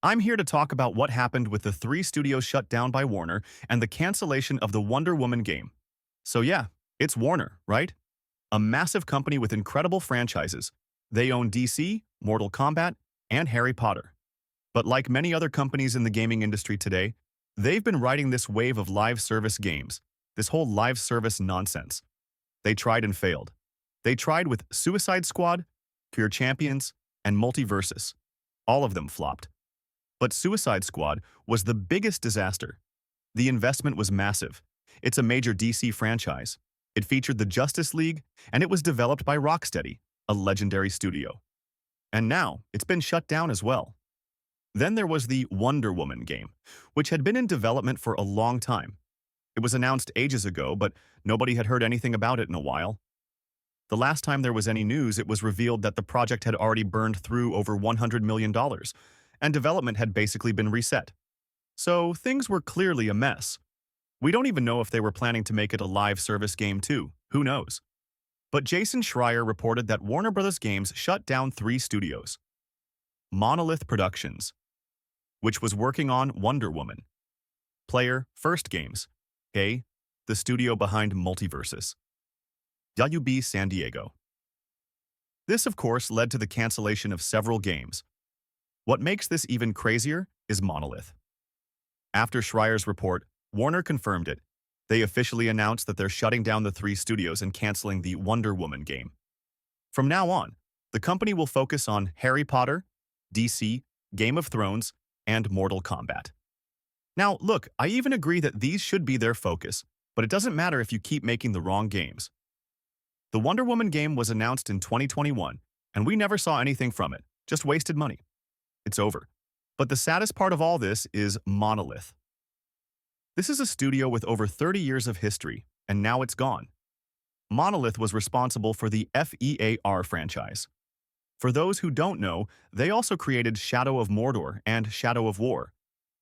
I'm here to talk about what happened with the three studios shut down by Warner and the cancellation of the Wonder Woman game. So yeah, it's Warner, right? A massive company with incredible franchises. They own DC, Mortal Kombat, and Harry Potter. But like many other companies in the gaming industry today, they've been riding this wave of live service games, this whole live service nonsense. They tried and failed. They tried with Suicide Squad, Pure Champions, and Multiversus. All of them flopped. But Suicide Squad was the biggest disaster. The investment was massive. It's a major DC franchise. It featured the Justice League, and it was developed by Rocksteady, a legendary studio. And now, it's been shut down as well. Then there was the Wonder Woman game, which had been in development for a long time. It was announced ages ago, but nobody had heard anything about it in a while. The last time there was any news, it was revealed that the project had already burned through over $100 million, and development had basically been reset. So things were clearly a mess. We don't even know if they were planning to make it a live service game too. Who knows? But Jason Schreier reported that Warner Bros. Games shut down three studios. Monolith Productions, which was working on Wonder Woman. Player First Games, A, the studio behind Multiversus. WB San Diego. This, of course, led to the cancellation of several games. What makes this even crazier is Monolith. After Schreier's report, Warner confirmed it. They officially announced that they're shutting down the three studios and canceling the Wonder Woman game. From now on, the company will focus on Harry Potter, DC, Game of Thrones, and Mortal Kombat. Now, look, I even agree that these should be their focus, but it doesn't matter if you keep making the wrong games. The Wonder Woman game was announced in 2021, and we never saw anything from it, just wasted money. It's over. But the saddest part of all this is Monolith. This is a studio with over 30 years of history, and now it's gone. Monolith was responsible for the FEAR franchise. For those who don't know, they also created Shadow of Mordor and Shadow of War,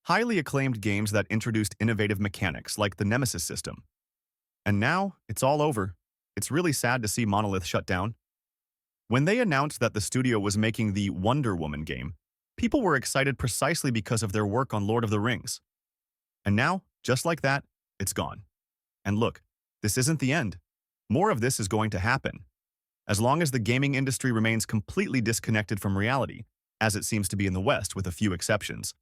highly acclaimed games that introduced innovative mechanics like the Nemesis system. And now, it's all over. It's really sad to see Monolith shut down. When they announced that the studio was making the Wonder Woman game, people were excited precisely because of their work on Lord of the Rings. And now, just like that, it's gone. And look, this isn't the end. More of this is going to happen. As long as the gaming industry remains completely disconnected from reality, as it seems to be in the West with a few exceptions,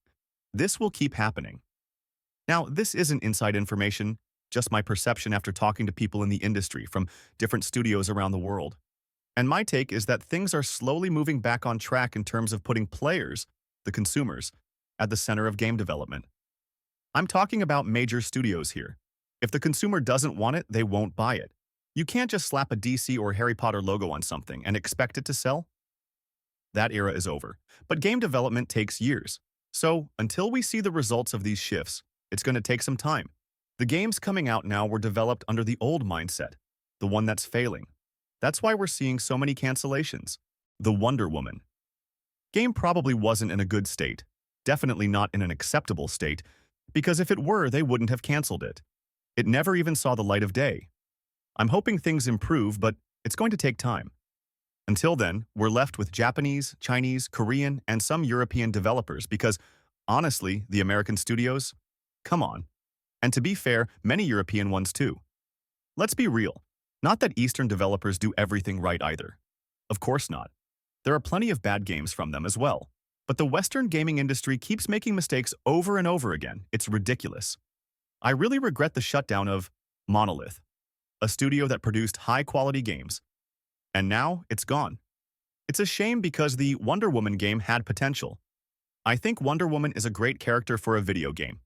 this will keep happening. Now, this isn't inside information, just my perception after talking to people in the industry from different studios around the world. And my take is that things are slowly moving back on track in terms of putting players, the consumers, at the center of game development. I'm talking about major studios here. If the consumer doesn't want it, they won't buy it. You can't just slap a DC or Harry Potter logo on something and expect it to sell. That era is over. But game development takes years. So, until we see the results of these shifts, it's going to take some time. The games coming out now were developed under the old mindset, the one that's failing. That's why we're seeing so many cancellations. The Wonder Woman game probably wasn't in a good state, definitely not in an acceptable state, because if it were, they wouldn't have canceled it. It never even saw the light of day. I'm hoping things improve, but it's going to take time. Until then, we're left with Japanese, Chinese, Korean, and some European developers because, honestly, the American studios? Come on. And to be fair, many European ones too. Let's be real. Not that Eastern developers do everything right either. Of course not. There are plenty of bad games from them as well. But the Western gaming industry keeps making mistakes over and over again. It's ridiculous. I really regret the shutdown of Monolith, a studio that produced high-quality games. And now, it's gone. It's a shame because the Wonder Woman game had potential. I think Wonder Woman is a great character for a video game.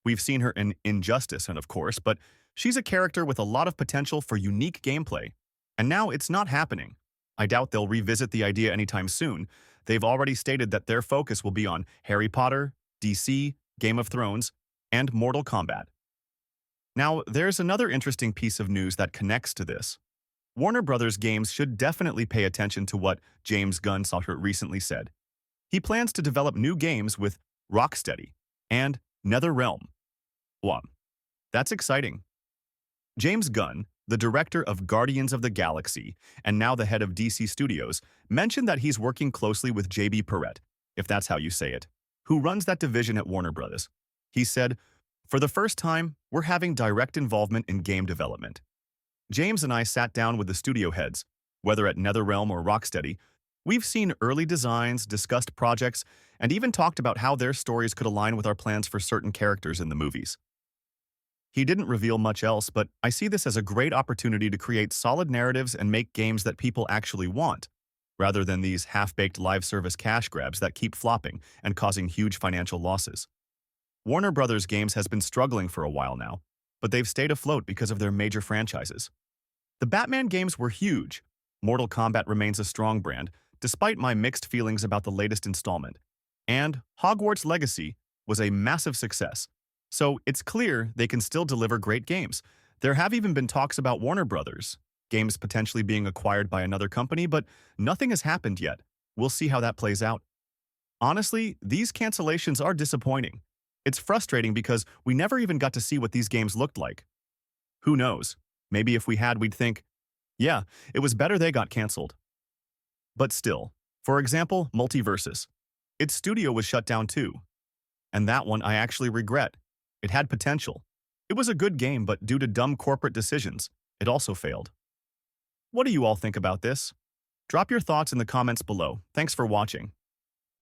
We've seen her in Injustice, and of course, but she's a character with a lot of potential for unique gameplay. And now it's not happening. I doubt they'll revisit the idea anytime soon. They've already stated that their focus will be on Harry Potter, DC, Game of Thrones, and Mortal Kombat. Now, there's another interesting piece of news that connects to this. Warner Bros. Games should definitely pay attention to what James Gunn recently said. He plans to develop new games with Rocksteady and NetherRealm. Wow, that's exciting. James Gunn, the director of Guardians of the Galaxy and now the head of DC Studios, mentioned that he's working closely with JB Perrette, if that's how you say it, who runs that division at Warner Brothers. He said, "For the first time, we're having direct involvement in game development." James and I sat down with the studio heads, whether at NetherRealm or Rocksteady. We've seen early designs, discussed projects, and even talked about how their stories could align with our plans for certain characters in the movies. He didn't reveal much else, but I see this as a great opportunity to create solid narratives and make games that people actually want, rather than these half-baked live service cash grabs that keep flopping and causing huge financial losses. Warner Brothers games has been struggling for a while now, but they've stayed afloat because of their major franchises. The Batman games were huge. Mortal Kombat remains a strong brand, despite my mixed feelings about the latest installment. And Hogwarts Legacy was a massive success. So it's clear they can still deliver great games. There have even been talks about Warner Brothers, games potentially being acquired by another company, but nothing has happened yet. We'll see how that plays out. Honestly, these cancellations are disappointing. It's frustrating because we never even got to see what these games looked like. Who knows? Maybe if we had, we'd think, yeah, it was better they got canceled. But still, for example, Multiversus. Its studio was shut down too. And that one I actually regret. It had potential. It was a good game, but due to dumb corporate decisions, it also failed. What do you all think about this? Drop your thoughts in the comments below. Thanks for watching.